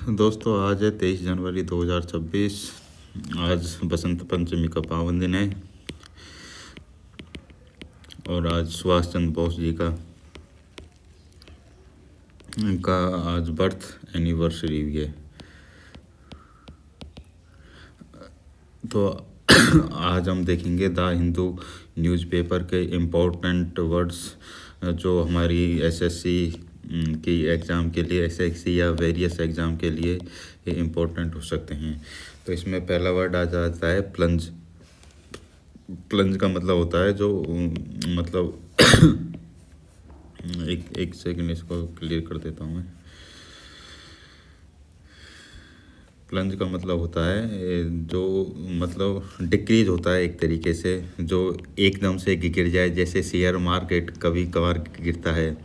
दोस्तों आज है 23 जनवरी 2026। आज बसंत पंचमी का पावन दिन है और आज सुभाष चंद्र बोस जी का आज बर्थ एनिवर्सरी भी है। तो आज हम देखेंगे द हिंदू न्यूज़पेपर के इम्पोर्टेंट वर्ड्स जो हमारी एसएससी की एग्ज़ाम के लिए, एसएससी या वेरियस एग्ज़ाम के लिए ये इम्पोर्टेंट हो सकते हैं। तो इसमें पहला वर्ड आ जाता है प्लंज। प्लंज का मतलब होता है जो मतलब एक सेकंड इसको क्लियर कर देता हूँ मैं। प्लंज का मतलब होता है जो मतलब डिक्रीज होता है एक तरीके से, जो एकदम से गिर जाए, जैसे शेयर मार्केट कभी कभार गिरता है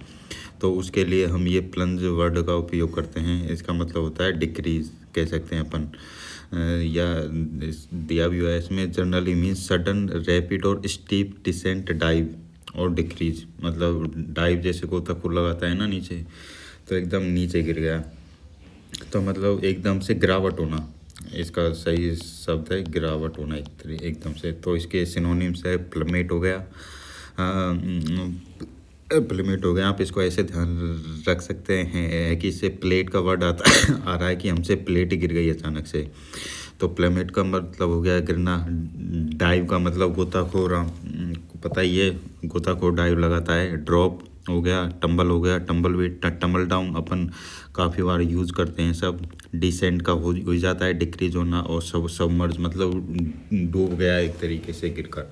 तो उसके लिए हम ये प्लंज वर्ड का उपयोग करते हैं। इसका मतलब होता है डिक्रीज कह सकते हैं अपन, या दिया भी हुआ है इसमें जनरली मीन्स सडन रैपिड और स्टीप डिसेंट डाइव और डिक्रीज। मतलब डाइव जैसे गोताखोर लगाता है ना नीचे, तो एकदम नीचे गिर गया तो मतलब एकदम से गिरावट होना, इसका सही शब्द है गिरावट होना एकदम से। तो इसके सिनोनिम्स है प्लमेट हो गया, प्लमेट हो गया। आप इसको ऐसे ध्यान रख सकते हैं कि इससे प्लेट का वर्ड आ रहा है कि हमसे प्लेट गिर गई अचानक से, तो प्लमेट का मतलब हो गया गिरना। डाइव का मतलब गोताखोर, पता ही है गोताखोर डाइव लगाता है। ड्रॉप हो गया, टंबल हो गया, टंबल भी टंबल डाउन अपन काफ़ी बार यूज़ करते हैं सब। डिसेंट का हो जाता है डिक्रीज होना, और सबमर्ज मतलब डूब गया एक तरीके से गिरकर।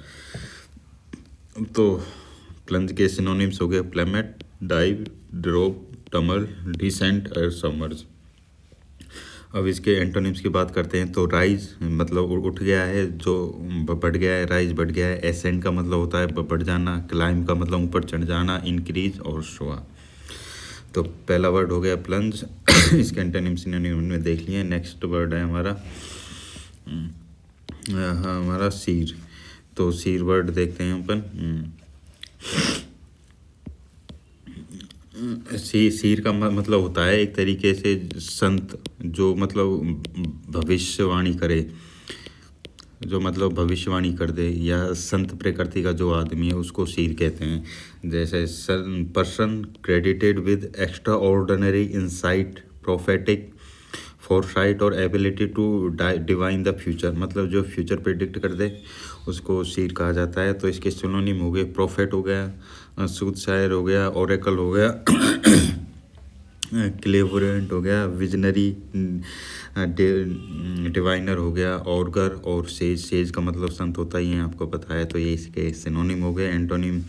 तो प्लंज के सिनोनिम्स हो गए plummet, dive, drop, tumble, descent और सबमर्ज। अब इसके एंटोनिम्स की बात करते हैं तो राइज मतलब उठ गया है, जो बढ़ गया है, राइज बढ़ गया है। एसेंड का मतलब होता है बढ़ जाना। क्लाइंब का मतलब ऊपर चढ़ जाना। इंक्रीज और शोआ। तो पहला वर्ड हो गया प्लंज। इसके एंटोनिम सिनोनिम में देख लिए। नेक्स्ट वर्ड है हमारा सीर। तो सीर वर्ड देखते हैं अपन। सीर का मतलब होता है एक तरीके से संत, जो मतलब भविष्यवाणी करे, जो मतलब भविष्यवाणी कर दे, या संत प्रकृति का जो आदमी है उसको सीर कहते हैं। जैसे person credited with extraordinary insight, prophetic foresight और ability to divine the future, मतलब जो फ्यूचर प्रेडिक्ट कर दे उसको सीर कहा जाता है। तो इसके सिनोनिम हो गए प्रोफेट हो गया, सूदशायर हो गया, ओरेकल हो गया, क्लेवरेंट हो गया, विजनरी, डिवाइनर हो गया, ऑर्गर और सेज। सेज का मतलब संत होता ही है, आपको पता है। तो ये इसके सिनोनिम हो गए। एंटोनिम,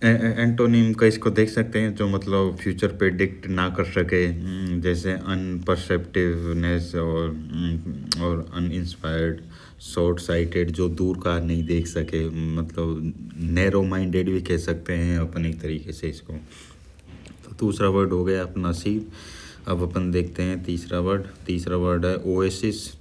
एंटोनिम का इसको देख सकते हैं जो मतलब फ्यूचर प्रेडिक्ट ना कर सके, जैसे अनपरसेप्टिवनेस और अनइंस्पायर्ड, शॉर्ट साइटेड जो दूर का नहीं देख सके, मतलब नैरो माइंडेड भी कह सकते हैं अपन एक तरीके से इसको। तो दूसरा वर्ड हो गया अपना सीर। अब अपन देखते हैं तीसरा वर्ड है ओएसिस।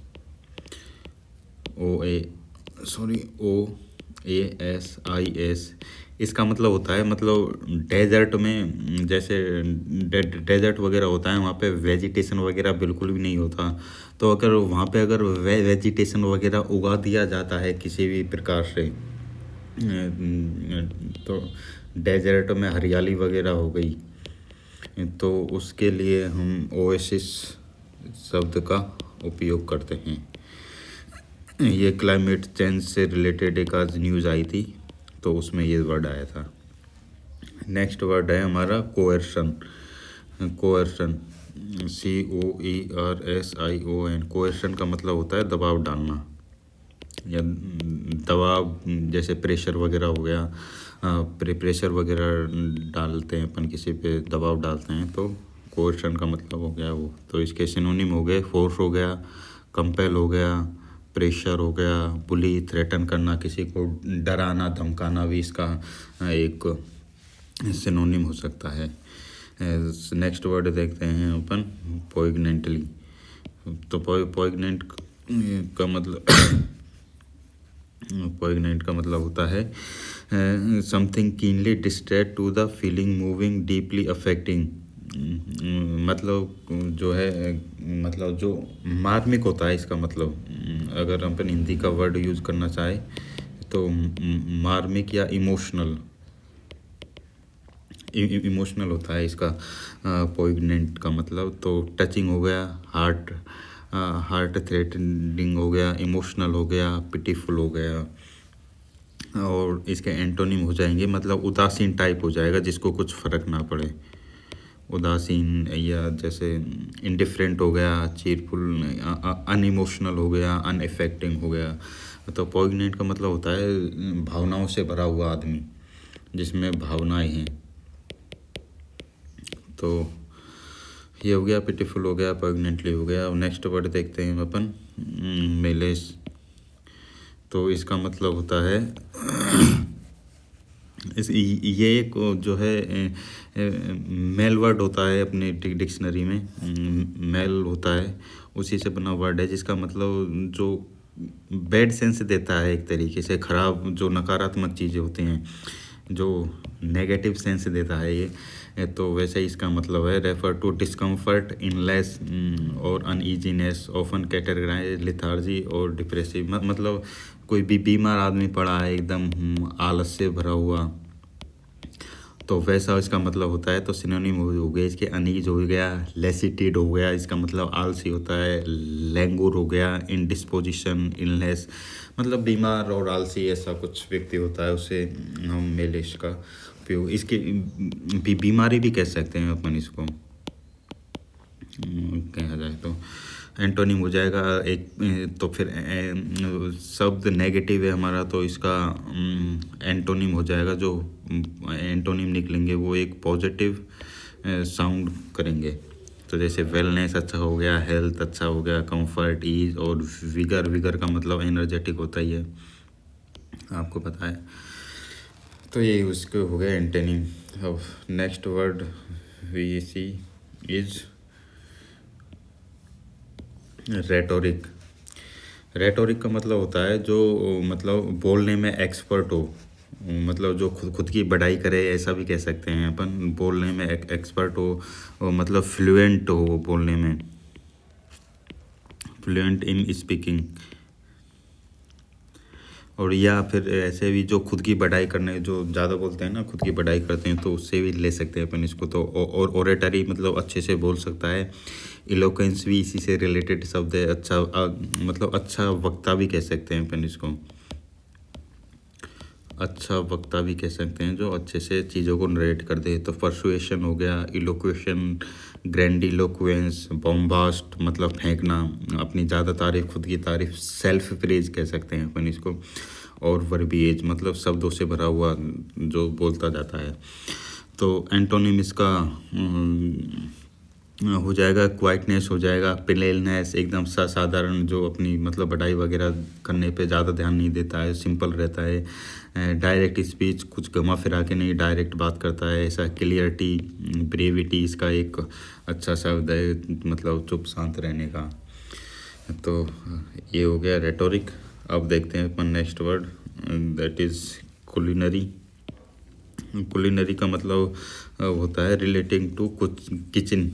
OASIS। इसका मतलब होता है मतलब डेजर्ट में, जैसे डेजर्ट वगैरह होता है वहाँ पे वेजिटेशन वगैरह बिल्कुल भी नहीं होता। तो अगर वहाँ पे अगर वेजिटेशन वगैरह उगा दिया जाता है किसी भी प्रकार से, तो डेजर्ट में हरियाली वगैरह हो गई, तो उसके लिए हम ओएसिस शब्द का उपयोग करते हैं। ये क्लाइमेट चेंज से रिलेटेड एक आज न्यूज़ आई थी, तो उसमें ये वर्ड आया था। नेक्स्ट वर्ड है हमारा कोएर्शन। कोएर्शन, COERSION। कोएर्शन का मतलब होता है दबाव डालना, या दबाव, जैसे प्रेशर वगैरह हो गया, प्रेशर वगैरह डालते हैं अपन, किसी पे दबाव डालते हैं, तो कोएर्शन का मतलब हो गया वो। तो इसके सिनोनिम हो गए फोर्स हो गया, कंपेल हो गया, प्रेशर हो गया, बुली, थ्रेटन करना, किसी को डराना धमकाना भी इसका एक सिनोनिम हो सकता है। नेक्स्ट वर्ड देखते हैं अपन पोइग्नेंटली। तो पोइग्नेंट का मतलब पोइग्नेंट का मतलब होता है something keenly distract to the feeling moving deeply affecting मतलब जो है मतलब जो मार्मिक होता है इसका मतलब, अगर अपन हिंदी का वर्ड यूज़ करना चाहे तो मार्मिक या इमोशनल, इमोशनल होता है इसका पोइग्नेंट का मतलब। तो टचिंग हो गया, हार्ट थ्रेटनिंग हो गया, इमोशनल हो गया, पिटीफुल हो गया। और इसके एंटोनिम हो जाएंगे मतलब उदासीन टाइप हो जाएगा, जिसको कुछ फ़र्क ना पड़े, उदासीन, या जैसे इंडिफरेंट हो गया, चीरफुल, अनइमोशनल हो गया, अनअफेक्टिंग हो गया। तो पोइग्नेंट का मतलब होता है भावनाओं से भरा हुआ आदमी, जिसमें भावनाएं हैं। तो ये हो गया, पिटीफुल हो गया, पोइग्नेंटली हो गया। और नेक्स्ट वर्ड देखते हैं अपन, मेलेस। तो इसका मतलब होता है ये एक जो है मेल वर्ड होता है अपने डिक्शनरी में, मेल होता है, उसी से बना वर्ड है, जिसका मतलब जो बैड सेंस देता है, एक तरीके से खराब, जो नकारात्मक चीज़ें होती हैं, जो नेगेटिव सेंस देता है ये। तो वैसे ही इसका मतलब है, रेफर टू डिस्कम्फर्ट, इनलेस और अनईजीनेस, ऑफन कैटेगराइज लिथार्जी और डिप्रेसिव। मतलब कोई भी बीमार आदमी पड़ा है एकदम आलस से भरा हुआ, तो वैसा इसका मतलब होता है। तो सिनोनिम हो गया इसके, अनीज हो गया, लेसिटेड हो गया, इसका मतलब आलसी होता है, लैंगूर हो गया, इनडिस्पोजिशन, इलनेस, मतलब बीमार और आलसी ऐसा कुछ व्यक्ति होता है, उसे हम मेलिश का उपयोग, इसकी बीमारी भी कह सकते हैं अपन इसको, कहा जाए तो। एंटोनिम हो जाएगा एक, तो फिर शब्द नेगेटिव है हमारा, तो इसका एंटोनिम हो जाएगा, जो एंटोनिम निकलेंगे वो एक पॉजिटिव साउंड करेंगे। तो जैसे वेलनेस अच्छा हो गया, हेल्थ अच्छा हो गया, कंफर्ट, ईज और विगर। विगर का मतलब एनर्जेटिक होता ही है, आपको पता है। तो ये उसके हो गया एंटोनिम। अब next word we see is rhetoric. Rhetoric का मतलब होता है जो मतलब बोलने में एक्सपर्ट हो, मतलब जो खुद की बड़ाई करे, ऐसा भी कह सकते हैं अपन। बोलने में एक्सपर्ट हो, मतलब फ्लुएंट हो बोलने में, फ्लुएंट इन स्पीकिंग। और या फिर ऐसे भी जो खुद की बड़ाई करने, जो ज़्यादा बोलते हैं ना, खुद की बड़ाई करते हैं, तो उससे भी ले सकते हैं अपन इसको। तो और ओरेटरी मतलब अच्छे से बोल सकता है। इलोक्वेंस भी इसी से रिलेटेड शब्द है, अच्छा मतलब अच्छा वक्ता भी कह सकते हैं अपन इसको, अच्छा वक्ता भी कह सकते हैं, जो अच्छे से चीज़ों को नरेट कर दे। तो परसुएशन हो गया, इलोक्वेशन, ग्रैंडिलोक्वेंस, बॉम्बास्ट मतलब फेंकना, अपनी ज़्यादा तारीफ, खुद की तारीफ, सेल्फ प्रेज कह सकते हैं अपन इसको। और वर्बिएज मतलब शब्दों से भरा हुआ जो बोलता जाता है। तो एंटोनिम इसका हो जाएगा, क्वाइटनेस हो जाएगा, प्लेननेस, एकदम साधारण, जो अपनी मतलब बढ़ाई वगैरह करने पे ज़्यादा ध्यान नहीं देता है, सिंपल रहता है। डायरेक्ट स्पीच, कुछ घुमा फिरा के नहीं, डायरेक्ट बात करता है, ऐसा। क्लियरिटी, ब्रेविटी इसका एक अच्छा शब्द है, मतलब चुप शांत रहने का। तो ये हो गया रेटोरिक। अब देखते हैं अपन next word, that is culinary. Culinary का मतलब होता है रिलेटिंग टू कुछ किचन,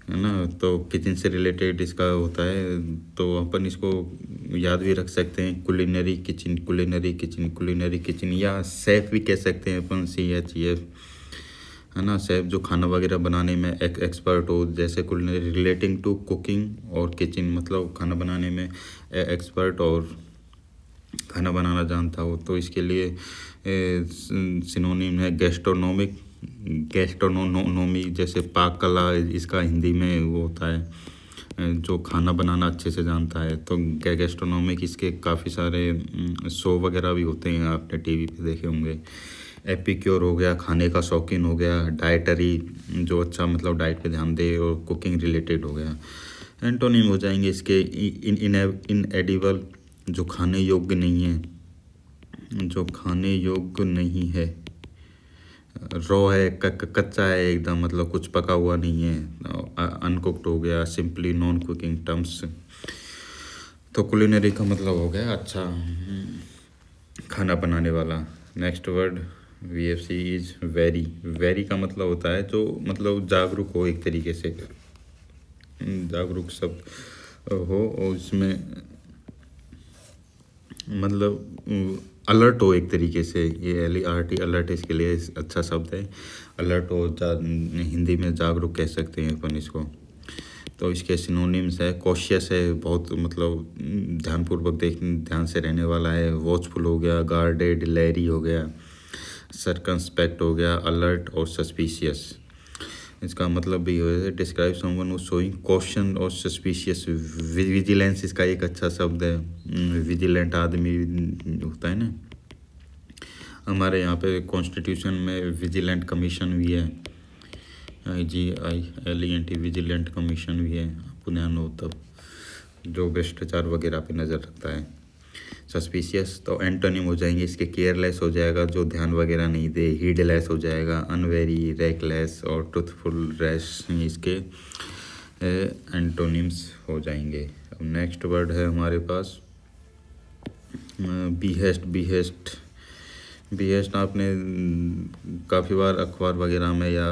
है ना। तो किचन से रिलेटेड इसका होता है, तो अपन इसको याद भी रख सकते हैं, culinary kitchen, culinary kitchen, culinary kitchen. या शेफ़ भी कह सकते हैं अपन, CHEF, है ना। शेफ़ जो खाना वगैरह बनाने में एक्सपर्ट हो, जैसे कुलिनरी रिलेटिंग टू कुकिंग और किचन, मतलब खाना बनाने में एक्सपर्ट और खाना बनाना जानता हो। तो इसके लिए सिनोनिम है गैस्ट्रोनोमिक, गैस्ट्रोनोमी, जैसे पाक कला, इसका हिंदी में वो होता है जो खाना बनाना अच्छे से जानता है। तो गैस्ट्रोनोमिक, इसके काफ़ी सारे शो वगैरह भी होते हैं, आपने टीवी पे देखे होंगे। एपिक्योर हो गया, खाने का शौकीन हो गया। डाइटरी, जो अच्छा मतलब डाइट पे ध्यान दे। और कुकिंग रिलेटेड हो गया। एंटोनिम हो जाएंगे इसके, इन एडिबल, जो खाने योग्य नहीं है, जो खाने योग्य नहीं है। रॉ है, कच्चा है एकदम, मतलब कुछ पका हुआ नहीं है। अनकुक्ड हो गया, सिंपली नॉन कुकिंग टर्म्स। तो कुलिनरी का मतलब हो गया अच्छा खाना बनाने वाला। Next word VFC is very, very का मतलब होता है जो मतलब जागरूक हो, एक तरीके से जागरूक सब हो, और उसमें मतलब अलर्ट हो एक तरीके से। ये LERT अलर्ट इसके लिए अच्छा शब्द है, अलर्ट हो, हिंदी में जागरूक कह सकते हैं अपन इसको। तो इसके सिनोनिम्स है, कॉशियस है, बहुत मतलब ध्यानपूर्वक ध्यान से रहने वाला है। वॉचफुल हो गया, गार्डेड, लेरी हो गया, सर्कमस्पेक्ट हो गया, अलर्ट और सस्पिशियस। इसका मतलब भी है describe someone who showing caution और सस्पिशियस। विजिलेंस इसका एक अच्छा शब्द है, विजिलेंट आदमी होता है ना। हमारे यहाँ पे कॉन्स्टिट्यूशन में विजिलेंट कमीशन भी है, IGILENT विजिलेंट कमीशन भी है, आपको ध्यान हो तब, जो भ्रष्टाचार वगैरह पे नज़र रखता है। सस्पिशियस तो एंटोनिम हो जाएंगे इसके, केयरलेस हो जाएगा, जो ध्यान वगैरह नहीं दे, हीडलेस हो जाएगा, अनवेरी, रेकलेस और ट्रूथफुल रैश इसके एंटोनिम्स हो जाएंगे। अब नेक्स्ट वर्ड है हमारे पास बीहेस्ट। बीहेस्ट आपने काफ़ी बार अखबार वगैरह में या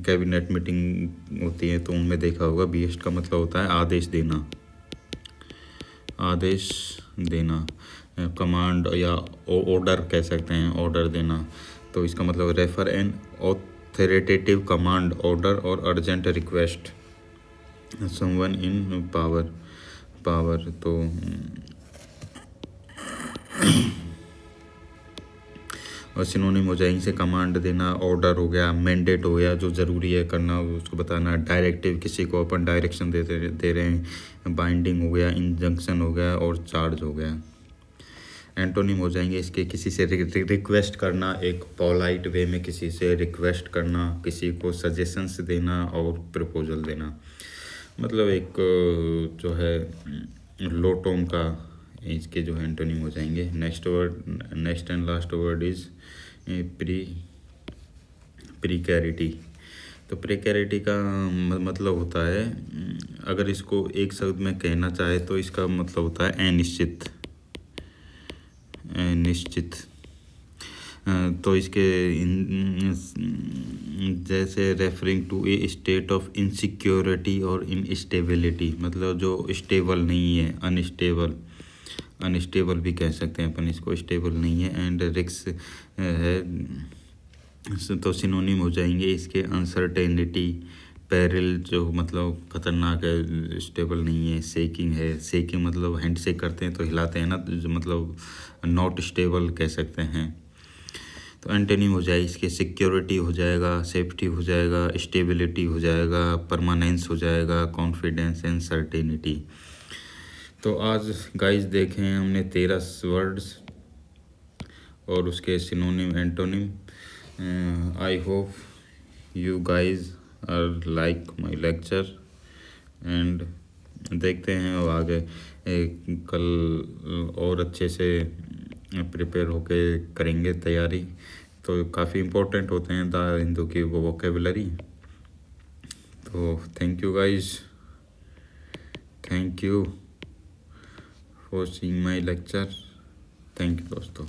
कैबिनेट मीटिंग होती है तो उनमें देखा होगा। बीहेस्ट का मतलब होता है आदेश देना, आदेश देना, कमांड या ऑर्डर कह सकते हैं, ऑर्डर देना। तो इसका मतलब refer an authoritative command, order और urgent request someone in power. तो और सिनोनिम हो जाएंगे से कमांड देना, ऑर्डर हो गया, मैंडेट हो गया जो ज़रूरी है करना उसको बताना, डायरेक्टिव किसी को अपन डायरेक्शन दे रहे हैं, बाइंडिंग हो गया, इंजंक्शन हो गया और चार्ज हो गया। एंटोनिम हो जाएंगे इसके किसी से रिक्वेस्ट करना, एक पोलाइट वे में किसी से रिक्वेस्ट करना, किसी को सजेशंस देना और प्रपोजल देना। मतलब एक जो है लो टोन का इसके जो है एंटोनिम हो जाएंगे। Next and last word is precarity. तो प्रिकैरिटी का मतलब होता है, अगर इसको एक शब्द में कहना चाहे तो इसका मतलब होता है अनिश्चित, निश्चित। तो इसके जैसे referring to a state of insecurity और इनस्टेबिलिटी, मतलब जो स्टेबल नहीं है, अनस्टेबल भी कह सकते हैं अपन इसको, स्टेबल नहीं है। एंड रिक्स है तो सिनोनिम हो जाएंगे इसके अनसर्टेनिटी, पेरिल जो मतलब खतरनाक है, स्टेबल नहीं है, सेकिंग है, सेकिंग मतलब हैंड शेक करते हैं तो हिलाते हैं ना, जो मतलब नॉट स्टेबल कह सकते हैं। तो एंटोनिम हो जाए इसके सिक्योरिटी हो जाएगा, सेफ्टी हो जाएगा, स्टेबिलिटी हो जाएगा, परमानेंस हो जाएगा, कॉन्फिडेंस एंड सर्टेनिटी। तो आज गाइस देखें हमने 13 वर्ड्स और उसके synonym antonym. I hope you guys are like my lecture and देखते हैं और आगे कल और अच्छे से प्रिपेयर होके करेंगे तैयारी। तो काफ़ी इम्पोर्टेंट होते हैं द हिंदू की वो वोकेबलरी। तो thank you guys, thank you for seeing my lecture. Thank you दोस्तों।